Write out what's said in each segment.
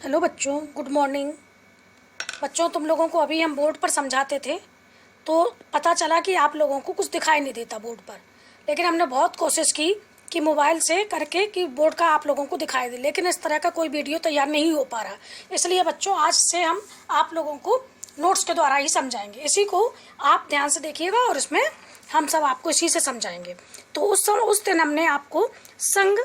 Hello बच्चों, good morning. बच्चों, तुम लोगों को अभी हम बोर्ड पर समझाते थे तो पता चला कि आप लोगों को कुछ दिखाई नहीं देता बोर्ड पर। लेकिन हमने बहुत कोशिश की कि मोबाइल से करके कि बोर्ड का आप लोगों को दिखाई दे, लेकिन इस तरह का कोई वीडियो तैयार नहीं हो पा रहा। इसलिए बच्चों, आज से हम आप लोगों को नोट्स के द्वारा ही समझाएंगे। इसी को आप ध्यान से देखिएगा और इसमें हम सब आपको इसी से समझाएंगे। तो उस दिन हमने आपको संघ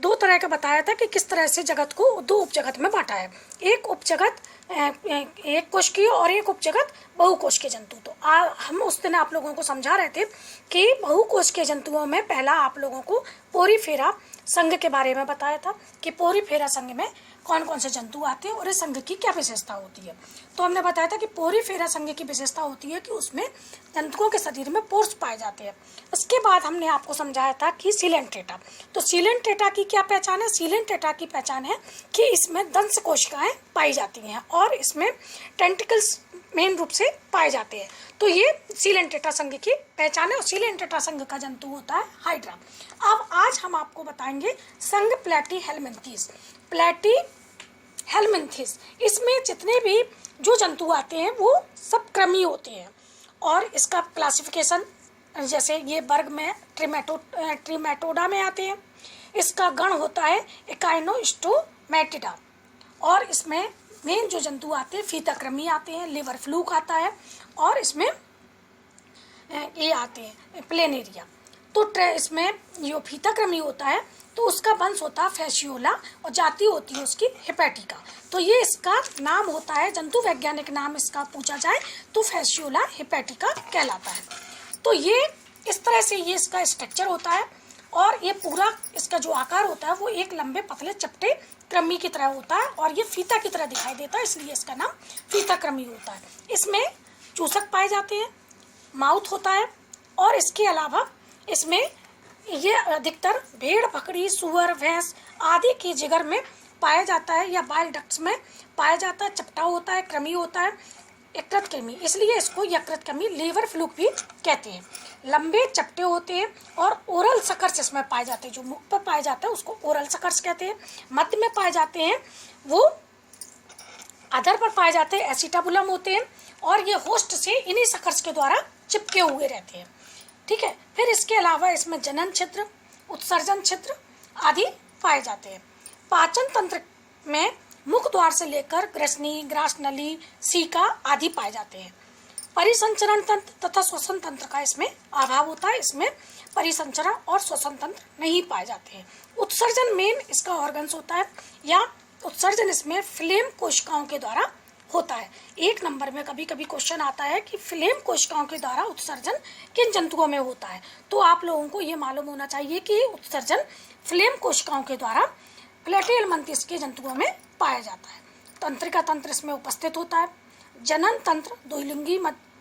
दो तरह का बताया था कि किस तरह से जगत को दो उपजगत में बांटा है। एक उपजगत एक कोशिकीय और एक उपजगत बहुकोशिकीय जंतु। तो हम उस दिन आप लोगों को समझा रहे थे कि बहुकोशिकीय जंतुओं में पहला आप लोगों को पोरीफेरा संघ के बारे में बताया था कि पोरीफेरा संघ में कौन कौन से जंतु आते हैं और इस संघ की क्या विशेषता होती है। तो हमने बताया था कि पोरीफेरा संघ की विशेषता होती है कि उसमें जंतुओं के शरीर में पोर्स पाए जाते हैं। उसके बाद हमने आपको समझाया था कि सीलेंट्रेटा। तो सीलेंट्रेटा की क्या पहचान है? सीलेंट्रेटा की पहचान है कि इसमें दंश कोशिकाएं पाई जाती हैं और इसमें टेंटिकल्स मेन रूप से पाए जाते हैं। तो ये सीलेंट्रेटा संघ की पहचान है और सीलेंट्रेटा संघ का जंतु होता है हाइड्रा। अब आज हम आपको बताएंगे संघ प्लैटीहेल्मिन्थीस। प्लैटीहेल्मिन्थीस इसमें जितने भी जो जंतु आते हैं वो सब कृमि होते हैं और इसका क्लासिफिकेशन जैसे ये वर्ग में ट्रिमेटोडा में आते हैं। इसका गण होता है इकाइनोस्टोमैटिडा और इसमें मेन जो जंतु आते हैं फीताकृमि आते हैं, लिवर फ्लूक आता है और इसमें ये आते हैं प्लेनेरिया। तो इसमें जो फीताकृमि होता है तो उसका वंश होता है फैसियोला और जाति होती है उसकी हेपेटिका। तो ये इसका नाम होता है, जंतु वैज्ञानिक नाम इसका पूछा जाए तो फैसियोला हेपेटिका कहलाता है। तो ये इस तरह से ये इसका स्ट्रक्चर होता है और ये पूरा इसका जो आकार होता है वो एक लंबे पतले चपटे कृमि की तरह होता है और ये फीता की तरह दिखाई देता है, इसलिए इसका नाम फीताकृमि होता है। इसमें चूसक पाए जाते हैं, माउथ होता है और इसके अलावा इसमें ये अधिकतर भेड़, बकरी, सुअर, भैंस आदि की जिगर में पाया जाता है या बाइल डक्ट्स में पाया जाता है। चपटा होता है, कृमि होता है, यकृत कृमि, इसलिए इसको यकृत कृमि, लीवर फ्लूक भी कहते हैं। लंबे चपटे होते हैं और ओरल सकर्स इसमें पाए जाते हैं। जो मुख पर पाए जाते हैं उसको ओरल सकर्स कहते हैं। मध्य में पाए जाते हैं वो अधर पर पाए जाते हैं एसिटाबुलम होते हैं और ये होस्ट से इन्हीं सकर्स के द्वारा चिपके हुए रहते हैं। ठीक है, फिर इसके अलावा इसमें जनन छिद्र, उत्सर्जन छिद्र आदि पाए जाते हैं। पाचन तंत्र में मुख द्वार से लेकर ग्रसनी, ग्रासनली, सीका आदि पाए जाते हैं। परिसंचरण तंत्र तथा श्वसन तंत्र का इसमें अभाव होता है, इसमें परिसंचरण और श्वसन तंत्र नहीं पाए जाते हैं। उत्सर्जन मेन इसका ऑर्गन्स होता है या उत्सर्जन इसमें फ्लेम कोशिकाओं के द्वारा होता है। एक नंबर में कभी कभी क्वेश्चन आता है कि फ्लेम कोशिकाओं के द्वारा उत्सर्जन किन जंतुओं में होता है, तो आप लोगों को ये मालूम होना चाहिए कि उत्सर्जन फ्लेम कोशिकाओं के द्वारा प्लैटीहेल्मिन्थीस के जंतुओं में पाया जाता है। तंत्रिका तंत्र इसमें उपस्थित होता है। जनन तंत्र द्विलिंगी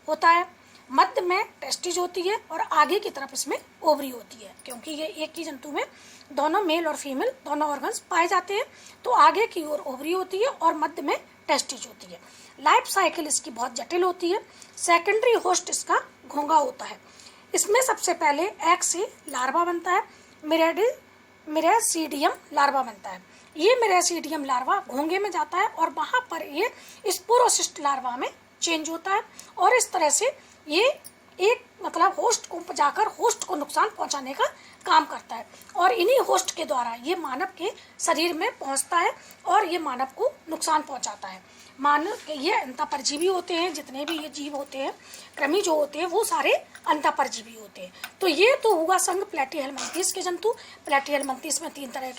होता है, मध्य में टेस्टिज होती है और आगे की तरफ इसमें ओवरी होती है। क्योंकि ये एक ही जंतु में दोनों मेल और फीमेल दोनों ऑर्गन्स पाए जाते हैं, तो आगे की ओर ओवरी होती है और मध्य में टेस्टिज होती है। लाइफ साइकिल इसकी बहुत जटिल होती है। सेकेंडरी होस्ट इसका घोंघा होता है। इसमें सबसे पहले एग से लार्वा बनता है, मिरेसीडियम लार्वा बनता है। ये मिरेसीडियम लार्वा घोंघे में जाता है और वहाँ पर ये स्पोरोसिस्ट लार्वा में चेंज होता है और इस तरह से ये एक मतलब होस्ट को जाकर होस्ट को नुकसान पहुंचाने का काम करता है और इन्हीं होस्ट के द्वारा ये मानव के शरीर में पहुंचता है और ये मानव को नुकसान पहुंचाता है। मानव ये अंतःपरजीवी होते हैं, जितने भी ये जीव होते हैं, कृमि जो होते हैं वो सारे अंतःपरजीवी होते हैं। तो ये तो हुआ संघ प्लैटीहेल्मिन्थीस के जंतु। प्लैटीहेल्मिन्थीस में कई तरह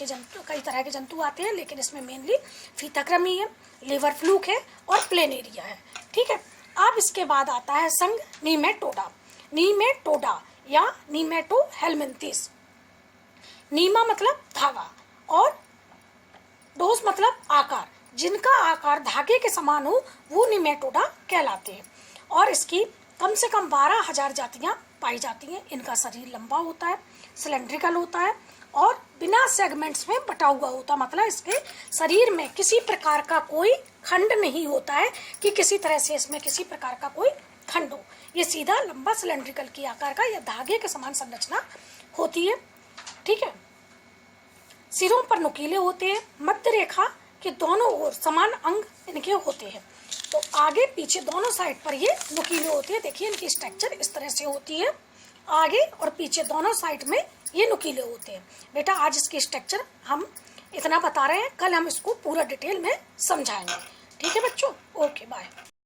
के जंतु आते हैं, लेकिन इसमें मेनली फीताकृमि है, लिवर फ्लूक है और प्लेनेरिया है। ठीक है, अब इसके बाद आता है संघ नीमेटोडा। नीमेटोडा या नीमेटोहेल्मिन्थीस। नीमा मतलब धागा और डोस मतलब आकार, जिनका आकार धागे के समान हो वो नीमेटोडा कहलाते हैं और इसकी कम से कम 12,000 जातियां पाई जाती हैं। इनका शरीर लंबा होता है, सिलेंड्रिकल होता है और बिना सेगमेंट्स में बटा हुआ होता, मतलब इसके शरीर में किसी प्रकार का कोई खंड नहीं होता है कि किसी तरह से इसमें किसी प्रकार का कोई खंड हो। ये सीधा लंबा सिलेंड्रिकल की आकार का या धागे के समान संरचना होती है। ठीक है, सिरों पर नुकीले होते हैं, मध्य रेखा कि दोनों ओर समान अंग इनके होते हैं। तो आगे पीछे दोनों साइड पर ये नुकीले होते हैं। देखिए इनकी स्ट्रक्चर इस तरह से होती है, आगे और पीछे दोनों साइड में ये नुकीले होते हैं। बेटा आज इसकी स्ट्रक्चर हम इतना बता रहे हैं, कल हम इसको पूरा डिटेल में समझाएंगे। ठीक है बच्चों, ओके बाय।